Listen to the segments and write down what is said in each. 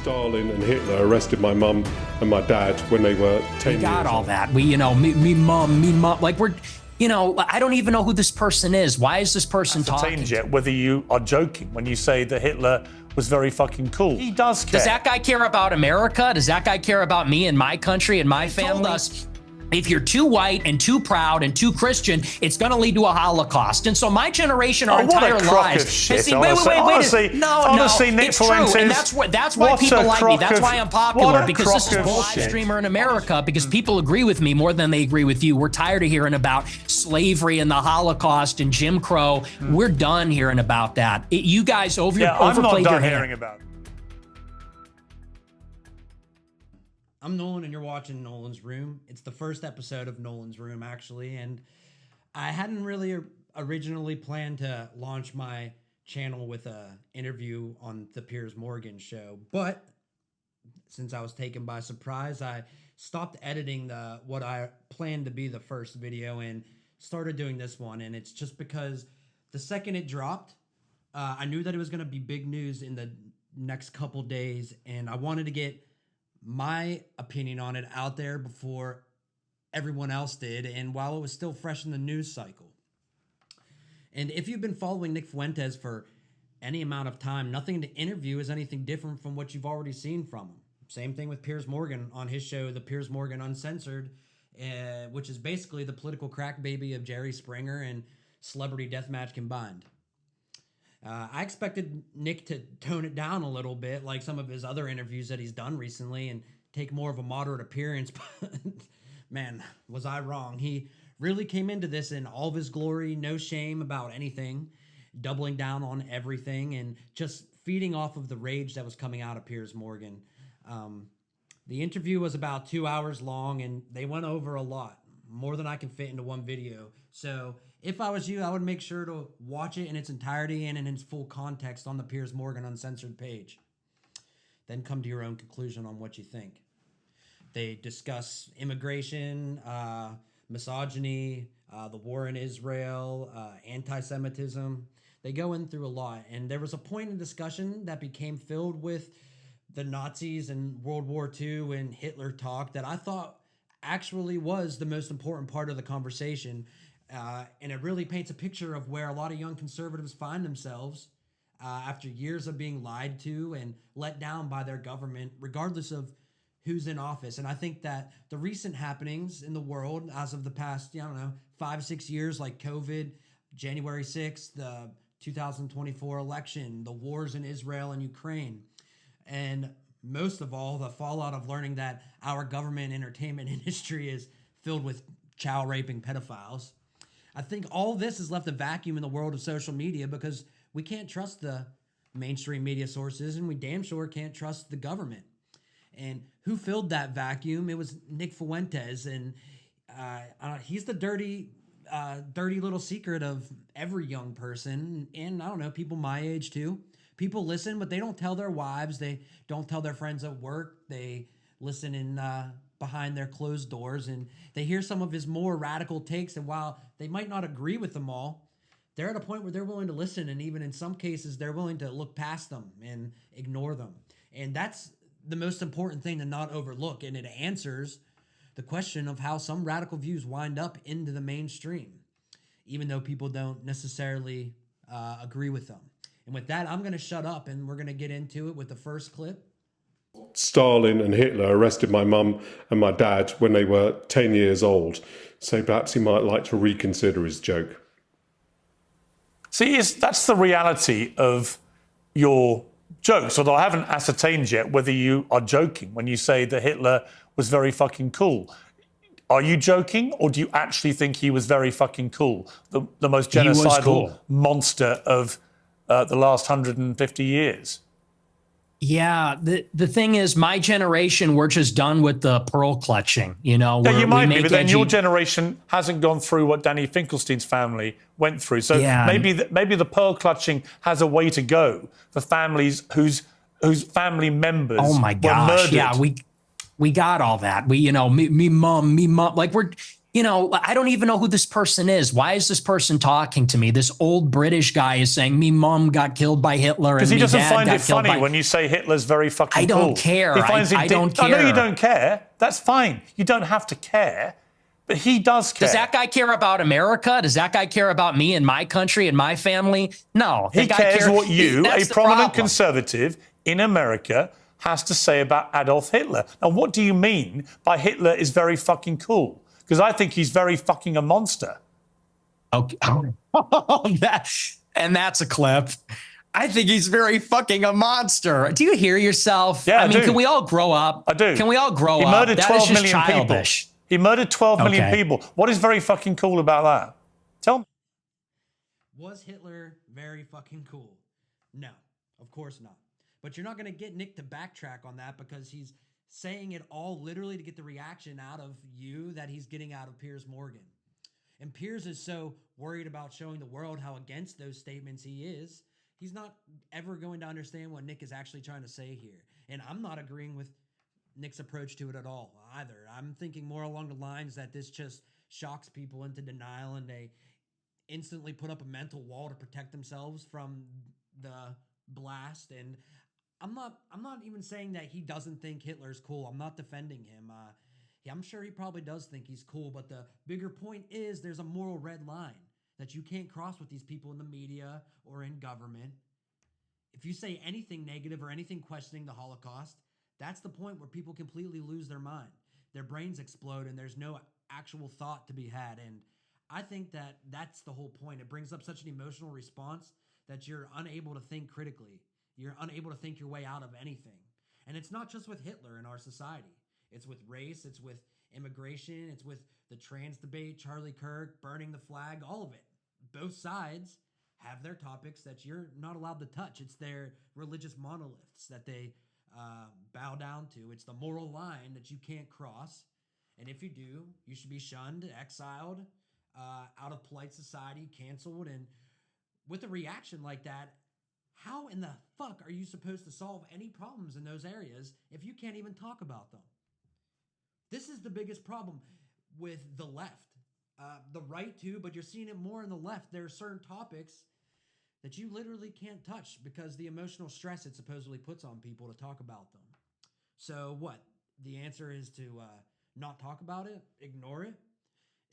Stalin and Hitler arrested my mum and my dad when they were 10 years We got all old. that. We, you know, me mom, like we're, you know, I don't even know who this person is. Why is this person talking? Yet whether you are joking when you say that Hitler was very fucking cool. He does care. Does that guy care about America? Does that guy care about me and my country and my family? told us if you're too white and too proud and too Christian, it's going to lead to a Holocaust. And so my generation, our entire what a crock lives. of shit, See, honestly, Nick it's true, Fuentes, and that's why people like me. That's why I'm popular, because this is the live shit. streamer in America. Because people agree with me more than they agree with you. We're tired of hearing about slavery and the Holocaust and Jim Crow. We're done hearing about that. You guys I'm not overplayed your done hand. hearing about it. I'm Nolan, and you're watching Nolan's Room. It's the first episode of Nolan's Room, actually, and I hadn't really originally planned to launch my channel with a interview on the Piers Morgan show, but since I was taken by surprise, I stopped editing what I planned to be the first video and started doing this one, and it's just because the second it dropped, I knew that it was going to be big news in the next couple days, and I wanted to get my opinion on it out there before everyone else did, and while it was still fresh in the news cycle. And if you've been following Nick Fuentes for any amount of time, nothing to interview is anything different from what you've already seen from him. Same thing with Piers Morgan on his show, the Piers Morgan Uncensored, which is basically the political crack baby of Jerry Springer and Celebrity Deathmatch combined. I expected Nick to tone it down a little bit, like some of his other interviews that he's done recently, and take more of a moderate appearance, but man, was I wrong. He really came into this in all of his glory, no shame about anything, doubling down on everything, and just feeding off of the rage that was coming out of Piers Morgan. The interview was about 2 hours long, and they went over a lot, more than I can fit into one video. So if I was you, I would make sure to watch it in its entirety and in its full context on the Piers Morgan Uncensored page. Then come to your own conclusion on what you think. They discuss immigration, misogyny, the war in Israel, anti-Semitism. They go in through a lot. And there was a point in discussion that became filled with the Nazis and World War II and Hitler talk that I thought actually was the most important part of the conversation. And it really paints a picture of where a lot of young conservatives find themselves after years of being lied to and let down by their government, regardless of who's in office. And I think that the recent happenings in the world as of the past, 5-6 years, like COVID, January 6th, the 2024 election, the wars in Israel and Ukraine, and most of all, the fallout of learning that our government entertainment industry is filled with child raping pedophiles. I think all this has left a vacuum in the world of social media because we can't trust the mainstream media sources, and we damn sure can't trust the government. And who filled that vacuum? It was Nick Fuentes, and he's the dirty little secret of every young person, and I don't know, people my age too. People listen, but they don't tell their wives. They don't tell their friends at work. They listen in behind their closed doors, and they hear some of his more radical takes. And while they might not agree with them all, they're at a point where they're willing to listen, and even in some cases, they're willing to look past them and ignore them. And that's the most important thing to not overlook, and it answers the question of how some radical views wind up into the mainstream, even though people don't necessarily agree with them. And with that, I'm going to shut up, and we're going to get into it with the first clip. Stalin and Hitler arrested my mum and my dad when they were 10 years old. So perhaps he might like to reconsider his joke. See, that's the reality of your jokes, although I haven't ascertained yet whether you are joking when you say that Hitler was very fucking cool. Are you joking, or do you actually think he was very fucking cool? The most genocidal monster of the last 150 years? Yeah, the thing is, my generation, we're just done with the pearl clutching. Yeah, you might be, but then your generation hasn't gone through what Danny Finkelstein's family went through. So maybe the pearl clutching has a way to go for families whose family members were murdered. Yeah, we got all that. Me mom, like I don't even know who this person is. Why is this person talking to me? This old British guy is saying, me mom got killed by Hitler. Because he doesn't find it funny by... when you say Hitler's very fucking cool. I don't care. He finds I don't care. I know you don't care. That's fine. You don't have to care. But he does care. Does that guy care about America? Does that guy care about me and my country and my family? No. He cares what you, a prominent problem. conservative in America, has to say about Adolf Hitler. Now, what do you mean by Hitler is very fucking cool? Because I think he's very fucking a monster. Okay. And that's a clip. I think he's very fucking a monster. Do you hear yourself? Yeah, I mean, do. Can we all grow up? I do. Can we all grow up? He murdered 12 million childish. people. He murdered 12 million people. What is very fucking cool about that? Tell me. Was Hitler very fucking cool? No, of course not. But you're not going to get Nick to backtrack on that because he's saying it all literally to get the reaction out of you that he's getting out of Piers Morgan. And Piers is so worried about showing the world how against those statements he is, he's not ever going to understand what Nick is actually trying to say here. And I'm not agreeing with Nick's approach to it at all either. I'm thinking more along the lines that this just shocks people into denial and they instantly put up a mental wall to protect themselves from the blast. And I'm not even saying that he doesn't think Hitler's cool. I'm not defending him. I'm sure he probably does think he's cool, but the bigger point is there's a moral red line that you can't cross with these people in the media or in government. If you say anything negative or anything questioning the Holocaust, that's the point where people completely lose their mind. Their brains explode and there's no actual thought to be had. And I think that that's the whole point. It brings up such an emotional response that you're unable to think critically. You're unable to think your way out of anything. And it's not just with Hitler in our society. It's with race, it's with immigration, it's with the trans debate, Charlie Kirk, burning the flag, all of it. Both sides have their topics that you're not allowed to touch. It's their religious monoliths that they bow down to. It's the moral line that you can't cross. And if you do, you should be shunned, exiled, out of polite society, canceled. And with a reaction like that, how in the fuck are you supposed to solve any problems in those areas if you can't even talk about them? This is the biggest problem with the left. The right too, but you're seeing it more in the left. There are certain topics that you literally can't touch because the emotional stress it supposedly puts on people to talk about them. So what? The answer is to not talk about it, ignore it.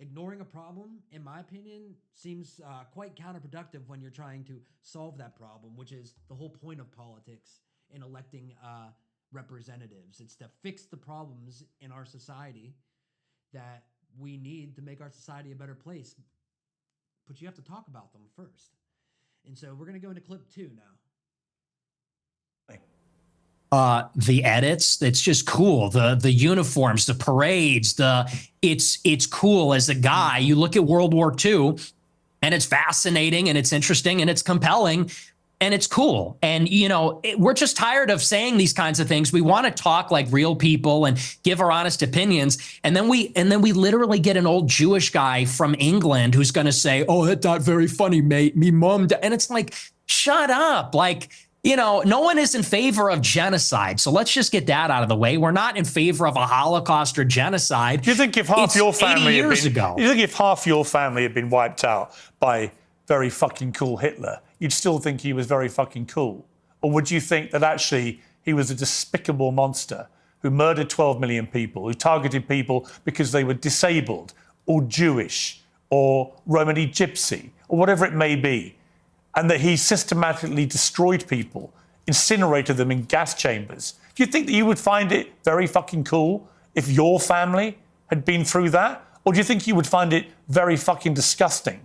Ignoring a problem, in my opinion, seems quite counterproductive when you're trying to solve that problem, which is the whole point of politics in electing representatives. It's to fix the problems in our society that we need to make our society a better place. But you have to talk about them first. And so we're going to go into clip 2 now. The edits, it's just cool. The uniforms, the parades, it's cool as a guy. You look at World War II and it's fascinating and it's interesting and it's compelling and it's cool. And, we're just tired of saying these kinds of things. We want to talk like real people and give our honest opinions. And then we literally get an old Jewish guy from England who's going to say, oh, that's not very funny, mate. Me mom. And it's like, shut up. Like, no one is in favor of genocide. So let's just get that out of the way. We're not in favor of a Holocaust or genocide. Do you think if half your family had been, you think if half your family had been wiped out by very fucking cool Hitler, you'd still think he was very fucking cool? Or would you think that actually he was a despicable monster who murdered 12 million people, who targeted people because they were disabled or Jewish or Romani Gypsy or whatever it may be, and that he systematically destroyed people, incinerated them in gas chambers? Do you think that you would find it very fucking cool if your family had been through that? Or do you think you would find it very fucking disgusting?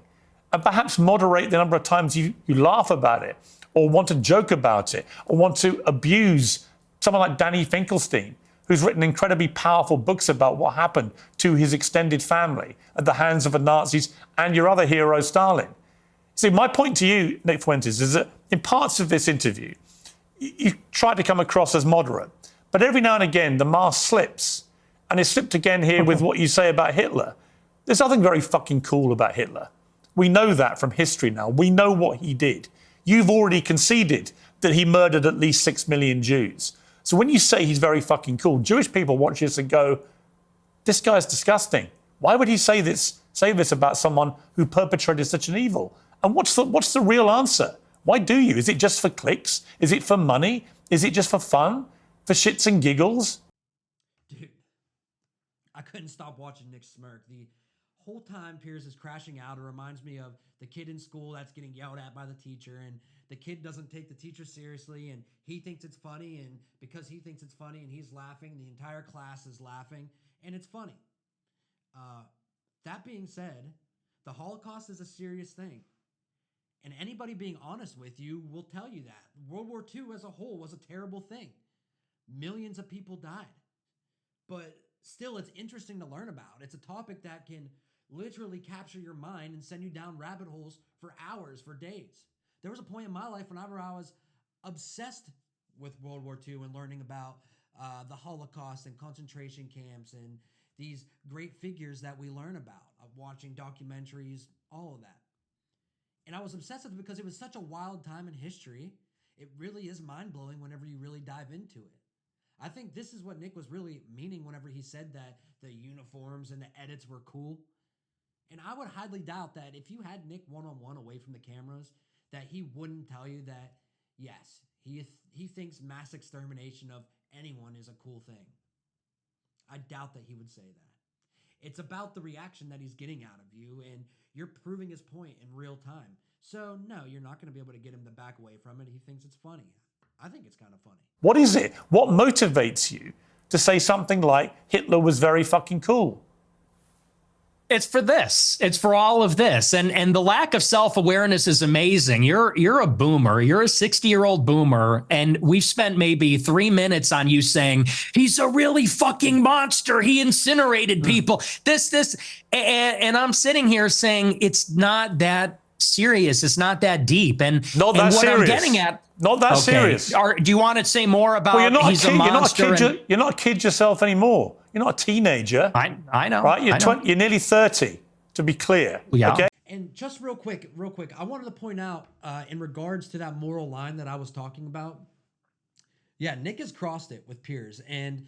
And perhaps moderate the number of times you laugh about it, or want to joke about it, or want to abuse someone like Danny Finkelstein, who's written incredibly powerful books about what happened to his extended family at the hands of the Nazis and your other hero, Stalin. See, my point to you, Nick Fuentes, is that in parts of this interview, you try to come across as moderate, but every now and again, the mask slips. And it slipped again here with what you say about Hitler. There's nothing very fucking cool about Hitler. We know that from history now. We know what he did. You've already conceded that he murdered at least 6 million Jews. So when you say he's very fucking cool, Jewish people watch this and go, this guy's disgusting. Why would he say this about someone who perpetrated such an evil? And what's the real answer? Why do you? Is it just for clicks? Is it for money? Is it just for fun? For shits and giggles? Dude, I couldn't stop watching Nick smirk. The whole time Piers is crashing out, it reminds me of the kid in school that's getting yelled at by the teacher, and the kid doesn't take the teacher seriously, and he thinks it's funny, and because he thinks it's funny and he's laughing, the entire class is laughing, and it's funny. That being said, the Holocaust is a serious thing. And anybody being honest with you will tell you that. World War II as a whole was a terrible thing. Millions of people died. But still, it's interesting to learn about. It's a topic that can literally capture your mind and send you down rabbit holes for hours, for days. There was a point in my life whenever I was obsessed with World War II and learning about the Holocaust and concentration camps and these great figures that we learn about, watching documentaries, all of that. And I was obsessed with it because it was such a wild time in history. It really is mind-blowing whenever you really dive into it. I think this is what Nick was really meaning whenever he said that the uniforms and the edits were cool. And I would highly doubt that if you had Nick one-on-one away from the cameras, that he wouldn't tell you that, yes, he thinks mass extermination of anyone is a cool thing. I doubt that he would say that. It's about the reaction that he's getting out of you, and you're proving his point in real time. So, no, you're not going to be able to get him to back away from it. He thinks it's funny. I think it's kind of funny. What is it? What motivates you to say something like Hitler was very fucking cool? It's for this. It's for all of this. And the lack of self-awareness is amazing. You're a boomer. You're a 60-year-old boomer. And we've spent maybe 3 minutes on you saying, he's a really fucking monster. He incinerated people. And I'm sitting here saying it's not that serious. It's not that deep. And not that and what serious. I'm getting at. Not that serious. Do you want to say more about well, he's a monster? You're not a kid yourself anymore. You're not a teenager. I know. Right? You're nearly 30, to be clear. Yeah. Okay? And just real quick, I wanted to point out in regards to that moral line that I was talking about. Yeah, Nick has crossed it with Piers, and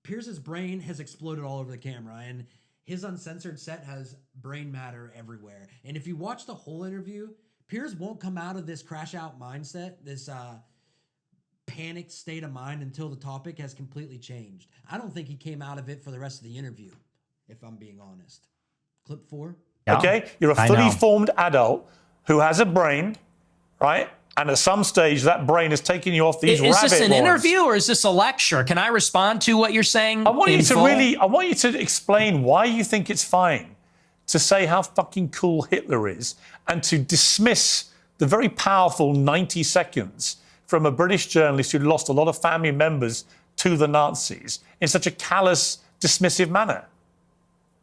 Piers's brain has exploded all over the camera, and his uncensored set has brain matter everywhere. And if you watch the whole interview, Piers won't come out of this crash out mindset, this panicked state of mind until the topic has completely changed. I don't think he came out of it for the rest of the interview, if I'm being honest. Clip 4. Okay, you're a fully formed adult who has a brain, right? And at some stage, that brain is taking you off these rabbit warrens. Is this an interview or is this a lecture? Can I respond to what you're saying? I want you to explain why you think it's fine to say how fucking cool Hitler is and to dismiss the very powerful 90 seconds from a British journalist who lost a lot of family members to the Nazis in such a callous, dismissive manner.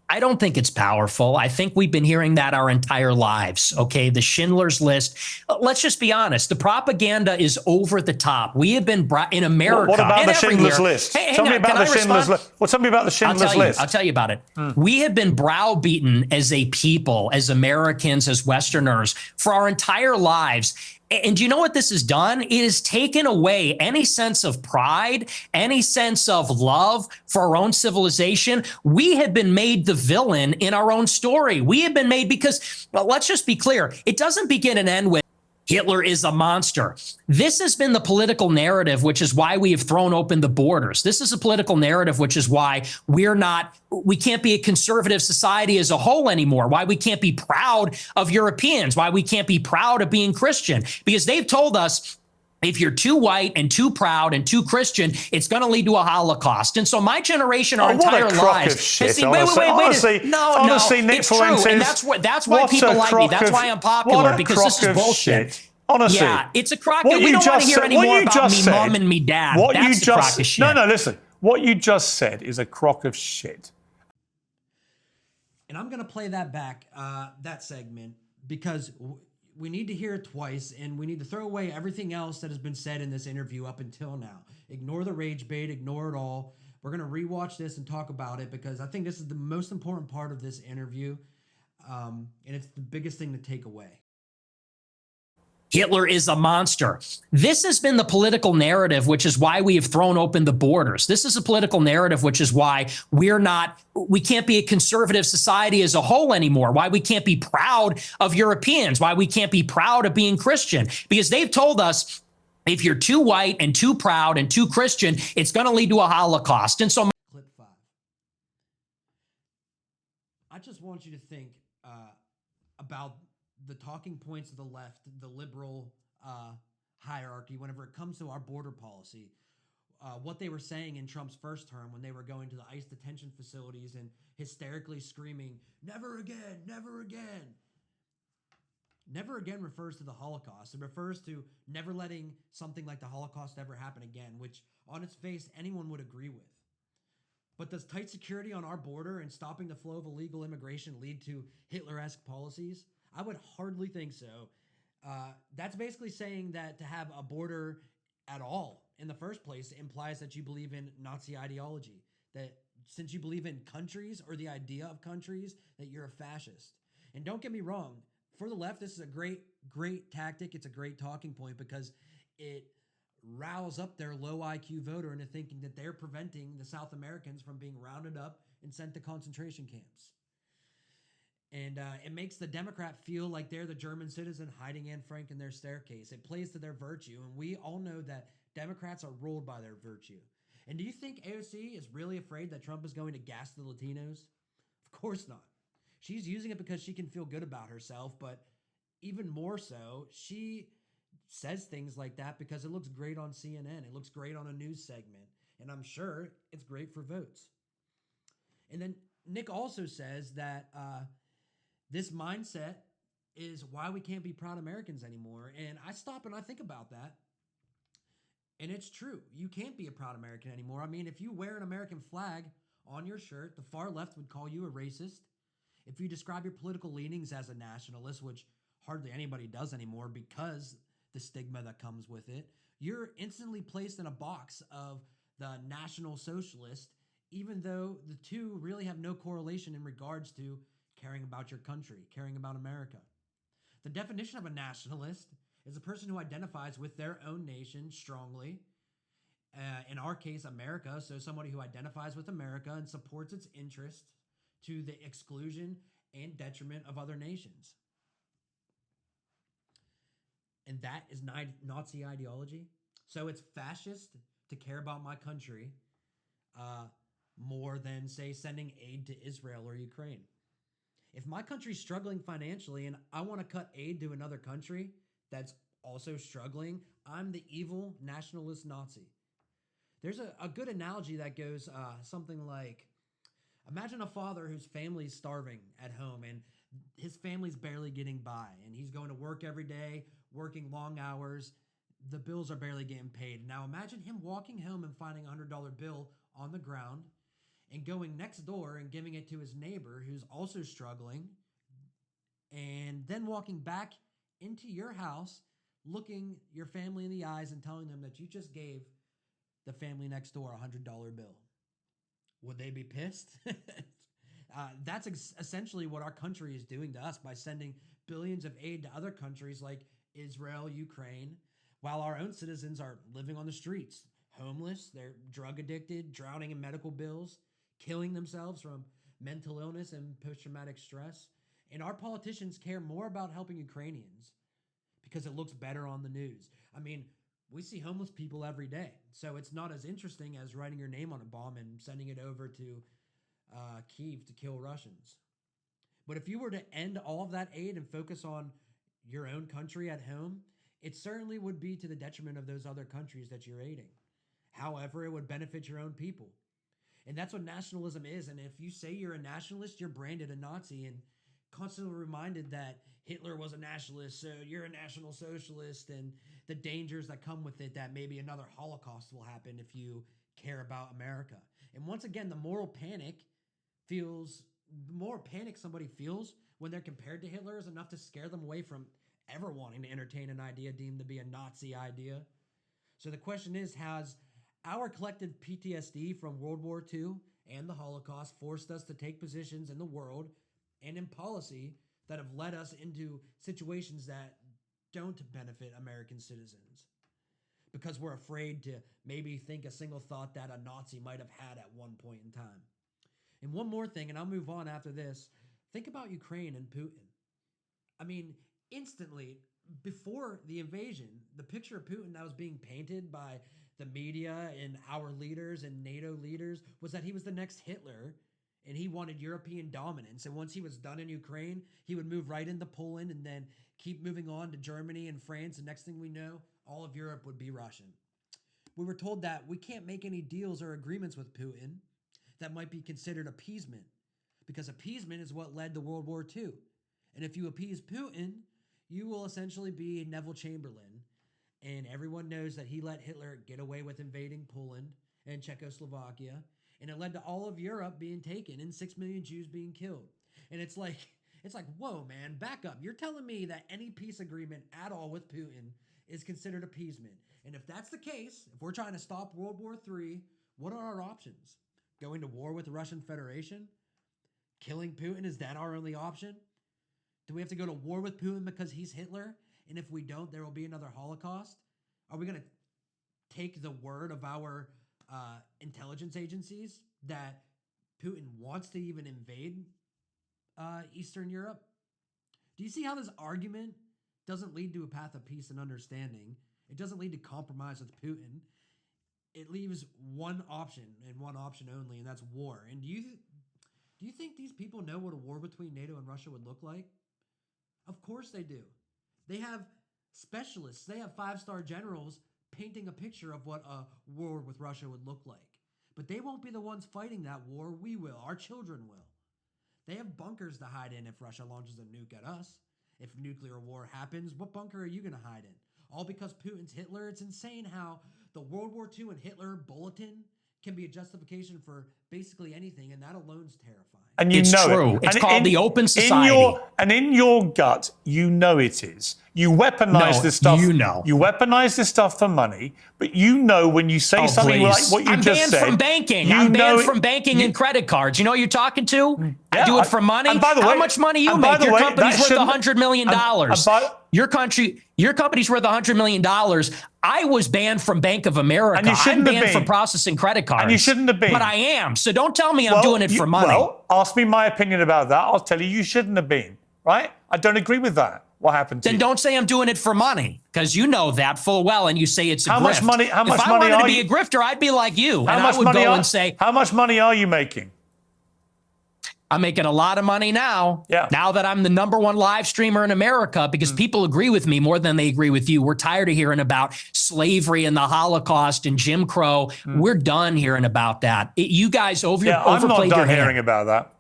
I don't think it's powerful. I think we've been hearing that our entire lives. Okay, the Schindler's List. Let's just be honest. The propaganda is over the top. We have been in America. What about and the Schindler's everywhere. List? Tell me about the Schindler's List. Well, tell me about the Schindler's List. I'll tell you about it. We have been browbeaten as a people, as Americans, as Westerners, for our entire lives. And do you know what this has done? It has taken away any sense of pride, any sense of love for our own civilization. We have been made the villain in our own story. We have been made because, well, let's just be clear. It doesn't begin and end with Hitler is a monster. This has been the political narrative, which is why we have thrown open the borders. This is a political narrative, which is why we can't be a conservative society as a whole anymore, why we can't be proud of Europeans, why we can't be proud of being Christian, because they've told us if you're too white and too proud and too Christian, it's going to lead to a Holocaust. And so my generation, our entire lives. Honestly, Nick Fuentes. And that's why people like me. That's why I'm popular, because this is bullshit. Shit. Honestly. Yeah, it's a crock. We don't want to hear any more about me mom and me dad. That's a crock of shit. No, listen. What you just said is a crock of shit. And I'm going to play that back, that segment, because we need to hear it twice, and we need to throw away everything else that has been said in this interview up until now. Ignore the rage bait, ignore it all. We're going to rewatch this and talk about it because I think this is the most important part of this interview, and it's the biggest thing to take away. Hitler is a monster. This has been the political narrative, which is why we have thrown open the borders. This is a political narrative, which is why we can't be a conservative society as a whole anymore, why we can't be proud of Europeans, why we can't be proud of being Christian, because they've told us if you're too white and too proud and too Christian, it's going to lead to a Holocaust. And so Clip 5. I just want you to think about the talking points of the left, the liberal hierarchy, whenever it comes to our border policy. What they were saying in Trump's first term when they were going to the ICE detention facilities and hysterically screaming, "Never again, never again." Never again refers to the Holocaust. It refers to never letting something like the Holocaust ever happen again, which on its face anyone would agree with. But does tight security on our border and stopping the flow of illegal immigration lead to Hitler-esque policies? I would hardly think so. That's basically saying that to have a border at all in the first place implies that you believe in Nazi ideology, that since you believe in countries or the idea of countries, that you're a fascist. And don't get me wrong, for the left, this is a great tactic. It's a great talking point because it rouse up their low IQ voter into thinking that they're preventing the South Americans from being rounded up and sent to concentration camps. And it makes the Democrat feel like they're the German citizen hiding Anne Frank in their staircase. It plays to their virtue, and we all know that Democrats are ruled by their virtue. And do you think AOC is really afraid that Trump is going to gas the Latinos? Of course not. She's using it because she can feel good about herself, but even more so, she says things like that because it looks great on CNN. It looks great on a news segment, and I'm sure it's great for votes. And then Nick also says that this mindset is why we can't be proud Americans anymore. And I stop and I think about that. And it's true. You can't be a proud American anymore. I mean, if you wear an American flag on your shirt, the far left would call you a racist. If you describe your political leanings as a nationalist, which hardly anybody does anymore because the stigma that comes with it, you're instantly placed in a box of the National Socialist, even though the two really have no correlation in regards to caring about your country, caring about America. The definition of a nationalist is a person who identifies with their own nation strongly. In our case, America, so somebody who identifies with America and supports its interests to the exclusion and detriment of other nations. And that is Nazi ideology. So it's fascist to care about my country more than, say, sending aid to Israel or Ukraine. If my country's struggling financially and I want to cut aid to another country that's also struggling, I'm the evil nationalist Nazi. There's a good analogy that goes something like, imagine a father whose family's starving at home and his family's barely getting by and he's going to work every day, working long hours. The bills are barely getting paid. Now imagine him walking home and finding a $100 bill on the ground and going next door and giving it to his neighbor who's also struggling, and then walking back into your house, looking your family in the eyes and telling them that you just gave the family next door a $100 bill. Would they be pissed? That's essentially what our country is doing to us by sending billions of aid to other countries like Israel, Ukraine, while our own citizens are living on the streets, homeless, they're drug addicted, drowning in medical bills, killing themselves from mental illness and post-traumatic stress. And our politicians care more about helping Ukrainians because it looks better on the news. I mean, we see homeless people every day, so it's not as interesting as writing your name on a bomb and sending it over to Kyiv to kill Russians. But if you were to end all of that aid and focus on your own country at home, it certainly would be to the detriment of those other countries that you're aiding. However, it would benefit your own people. And that's what nationalism is. And if you say you're a nationalist, you're branded a Nazi and constantly reminded that Hitler was a nationalist, so you're a national socialist, and the dangers that come with it, that maybe another Holocaust will happen if you care about America. And once again, the more panic somebody feels when they're compared to Hitler is enough to scare them away from ever wanting to entertain an idea deemed to be a Nazi idea. So the question is, has our collective PTSD from World War II and the Holocaust forced us to take positions in the world and in policy that have led us into situations that don't benefit American citizens because we're afraid to maybe think a single thought that a Nazi might have had at one point in time. And one more thing, and I'll move on after this. Think about Ukraine and Putin. I mean, instantly, before the invasion, the picture of Putin that was being painted by the media and our leaders and NATO leaders was that he was the next Hitler and he wanted European dominance. And once he was done in Ukraine, he would move right into Poland and then keep moving on to Germany and France. And next thing we know, all of Europe would be Russian. We were told that we can't make any deals or agreements with Putin that might be considered appeasement, because appeasement is what led to World War II. And if you appease Putin, you will essentially be Neville Chamberlain. And everyone knows that he let Hitler get away with invading Poland and Czechoslovakia. And it led to all of Europe being taken and 6 million Jews being killed. And it's like, whoa, man, back up. You're telling me that any peace agreement at all with Putin is considered appeasement. And if that's the case, if we're trying to stop World War III, what are our options? Going to war with the Russian Federation? Killing Putin, is that our only option? Do we have to go to war with Putin because he's Hitler? And if we don't, there will be another Holocaust? Are we going to take the word of our intelligence agencies that Putin wants to even invade Eastern Europe? Do you see how this argument doesn't lead to a path of peace and understanding? It doesn't lead to compromise with Putin. It leaves one option and one option only, and that's war. And do you think these people know what a war between NATO and Russia would look like? Of course they do. They have specialists. They have 5-star generals painting a picture of what a war with Russia would look like. But they won't be the ones fighting that war. We will. Our children will. They have bunkers to hide in if Russia launches a nuke at us. If nuclear war happens, what bunker are you going to hide in? All because Putin's Hitler? It's insane how the World War II and Hitler bulletin can be a justification for basically anything, and that alone's terrifying. And you know true. it. It's called the open society. In your gut, you know it is. You weaponize this stuff. You know. You weaponize this stuff for money, but you know when you say something like what you just said. I'm banned from banking. I'm banned from banking and credit cards. You know who you're talking to? I do it for money. And by the way, how much money you make? Your company's worth $100 million. Your company's worth $100 million. I was banned from Bank of America. And you shouldn't I'm banned have been. from processing credit cards. And you shouldn't have been. But I am. So don't tell me I'm doing it for money. Well, ask me my opinion about that. I'll tell you shouldn't have been. Right? I don't agree with that. What happened to you? Then don't say I'm doing it for money, because you know that full well, and you say it's a grift. How much money if I money wanted to are be you? a grifter, I'd be like you, and How I would go and say, how much money are you making? I'm making a lot of money now. Yeah. Now that I'm the #1 live streamer in America, because people agree with me more than they agree with you. We're tired of hearing about slavery and the Holocaust and Jim Crow. We're done hearing about that. You guys I'm overplayed not your done hand. hearing about that.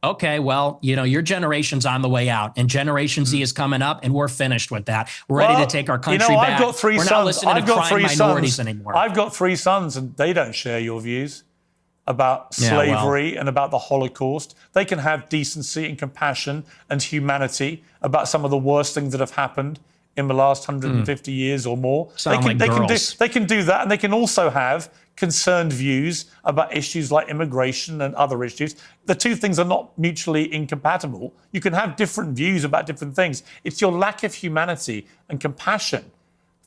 Okay, well, you know, your generation's on the way out, and Generation Z is coming up, and we're finished with that. We're ready to take our country back. I've got 3 we're sons. not listening I've to got crying 3 minorities sons. anymore. I've got 3 sons, and they don't share your views about slavery and about the Holocaust. They can have decency and compassion and humanity about some of the worst things that have happened in the last 150 years or more. Sound like girls. They can do that, and they can also have concerned views about issues like immigration and other issues. The two things are not mutually incompatible. You can have different views about different things. It's your lack of humanity and compassion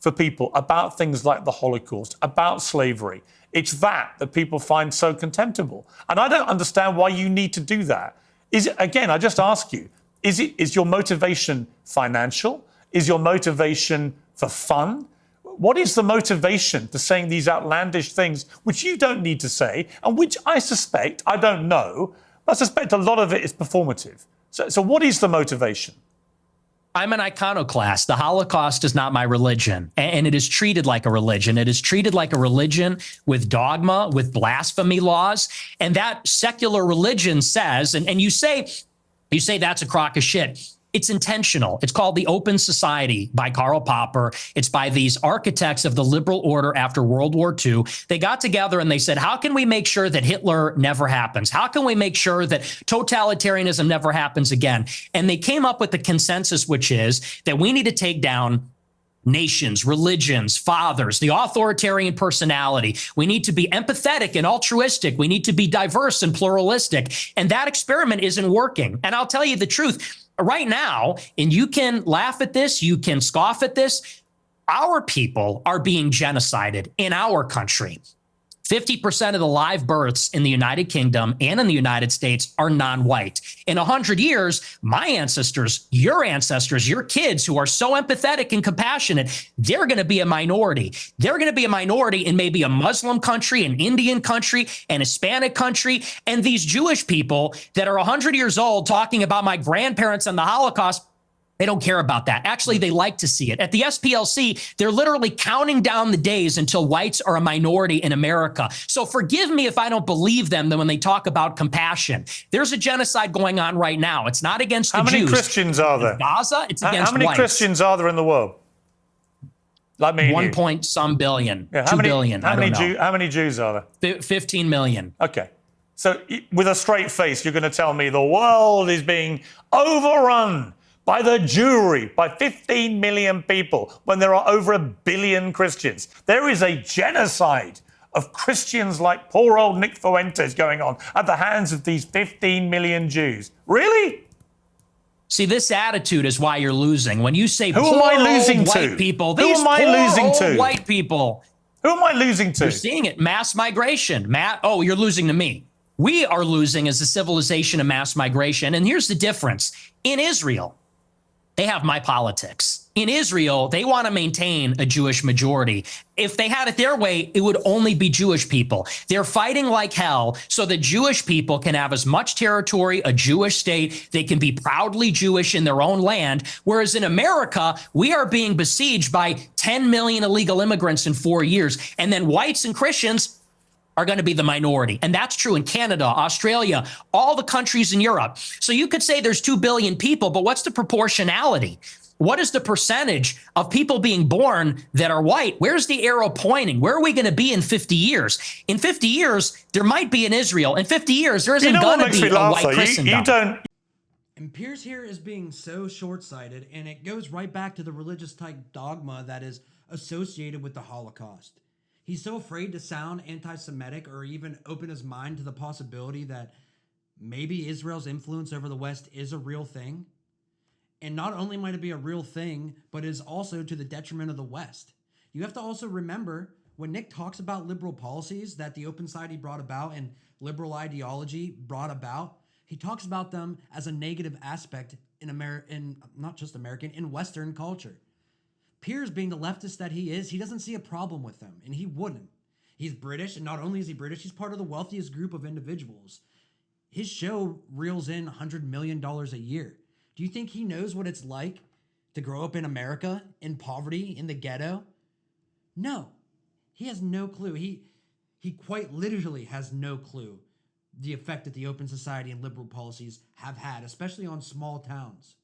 for people about things like the Holocaust, about slavery. It's that people find so contemptible. And I don't understand why you need to do that. Is it, again, I just ask you, is your motivation financial? Is your motivation for fun? What is the motivation to saying these outlandish things, which you don't need to say, and which I suspect, I don't know, but I suspect a lot of it is performative. So what is the motivation? I'm an iconoclast. The Holocaust is not my religion, and it is treated like a religion. It is treated like a religion with dogma, with blasphemy laws, and that secular religion says, and you say that's a crock of shit. It's intentional. It's called The Open Society by Karl Popper. It's by these architects of the liberal order after World War II. They got together and they said, how can we make sure that Hitler never happens? How can we make sure that totalitarianism never happens again? And they came up with the consensus, which is that we need to take down nations, religions, fathers, the authoritarian personality. We need to be empathetic and altruistic. We need to be diverse and pluralistic. And that experiment isn't working. And I'll tell you the truth. right now, and you can laugh at this, you can scoff at this, our people are being genocided in our country. 50% of the live births in the United Kingdom and in the United States are non-white. In 100 years, my ancestors, your kids who are so empathetic and compassionate, they're going to be a minority. They're going to be a minority in maybe a Muslim country, an Indian country, an Hispanic country. And these Jewish people that are 100 years old talking about my grandparents and the Holocaust, they don't care about that. Actually, they like to see it. At the SPLC, they're literally counting down the days until whites are a minority in America. So forgive me if I don't believe them when they talk about compassion. There's a genocide going on right now. It's not against the Jews. How many Christians are there? Gaza, it's against whites. How many Christians are there in the world? Like me and 1 you. point some billion, Yeah, 2 billion. How many Jews are there? 15 million. Okay. So with a straight face, you're going to tell me the world is being overrun by the Jewry, by 15 million people, when there are over 1 billion Christians. There is a genocide of Christians like poor old Nick Fuentes going on at the hands of these 15 million Jews. Really? See, this attitude is why you're losing. When you say who am I losing to? White people, who am I losing to? White people. Who am I losing to? You're seeing it. Mass migration. Oh, you're losing to me. We are losing as a civilization of mass migration. And here's the difference. In Israel, they have my politics. In Israel, they want to maintain a Jewish majority. If they had it their way, it would only be Jewish people. They're fighting like hell so that Jewish people can have as much territory, a Jewish state. They can be proudly Jewish in their own land. Whereas in America, we are being besieged by 10 million illegal immigrants in 4 years. And then whites and Christians are going to be the minority. And that's true in Canada, Australia, all the countries in Europe. So you could say there's 2 billion people, but what's the proportionality? What is the percentage of people being born that are white? Where's the arrow pointing? Where are we going to be in 50 years? In 50 years, there might be in Israel. In 50 years, there isn't going to be a white Christendom. You don't. And Piers here is being so short-sighted, and it goes right back to the religious type dogma that is associated with the Holocaust. He's so afraid to sound anti-Semitic or even open his mind to the possibility that maybe Israel's influence over the West is a real thing. And not only might it be a real thing, but is also to the detriment of the West. You have to also remember when Nick talks about liberal policies that the Open Society brought about and liberal ideology brought about, he talks about them as a negative aspect in not just American, in Western culture. Piers, being the leftist that he is, he doesn't see a problem with them, and he wouldn't. He's British, and not only is he British, he's part of the wealthiest group of individuals. His show reels in $100 million a year. Do you think he knows what it's like to grow up in America, in poverty, in the ghetto? No. He has no clue. He quite literally has no clue the effect that the Open Society and liberal policies have had, especially on small towns.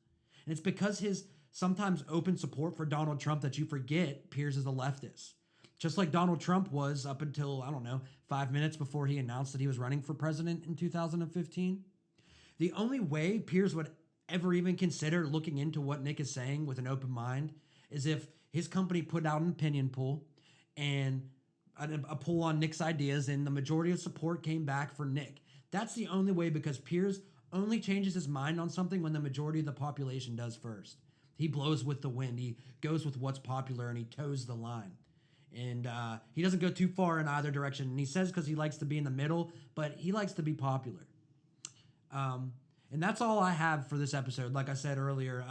And it's because his sometimes open support for Donald Trump that you forget Piers is a leftist. Just like Donald Trump was up until, 5 minutes before he announced that he was running for president in 2015. The only way Piers would ever even consider looking into what Nick is saying with an open mind is if his company put out an opinion poll and a poll on Nick's ideas, and the majority of support came back for Nick. That's the only way, because Piers only changes his mind on something when the majority of the population does first. He blows with the wind. He goes with what's popular, and he toes the line. And he doesn't go too far in either direction. And he says because he likes to be in the middle, but he likes to be popular. And that's all I have for this episode. Like I said earlier,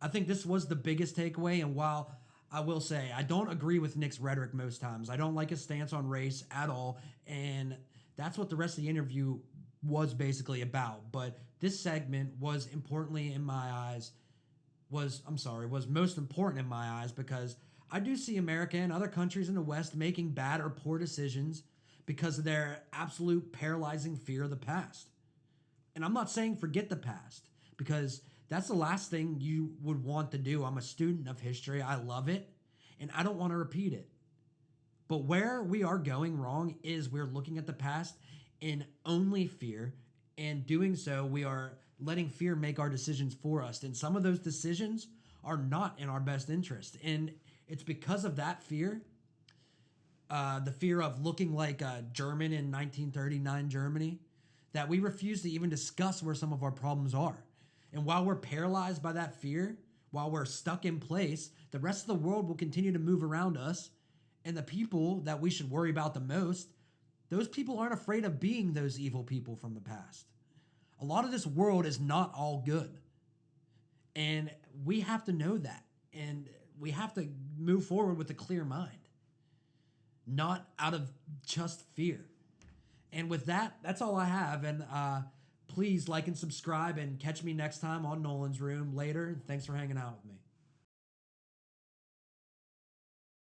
I think this was the biggest takeaway. And while I will say I don't agree with Nick's rhetoric most times, I don't like his stance on race at all. And that's what the rest of the interview was basically about. But this segment was importantly in my eyes was most important in my eyes, because I do see America and other countries in the West making bad or poor decisions because of their absolute paralyzing fear of the past. And I'm not saying forget the past, because that's the last thing you would want to do. I'm a student of history. I love it, and I don't want to repeat it. But where we are going wrong is we're looking at the past in only fear, and doing so, we are letting fear make our decisions for us. And some of those decisions are not in our best interest. And it's because of that fear, the fear of looking like a German in 1939 Germany, that we refuse to even discuss where some of our problems are. And while we're paralyzed by that fear, while we're stuck in place, the rest of the world will continue to move around us. And the people that we should worry about the most, those people aren't afraid of being those evil people from the past. A lot of this world is not all good. And we have to know that. And we have to move forward with a clear mind, not out of just fear. And with that, that's all I have. And please like and subscribe and catch me next time on Nolan's Room later. Thanks for hanging out with me.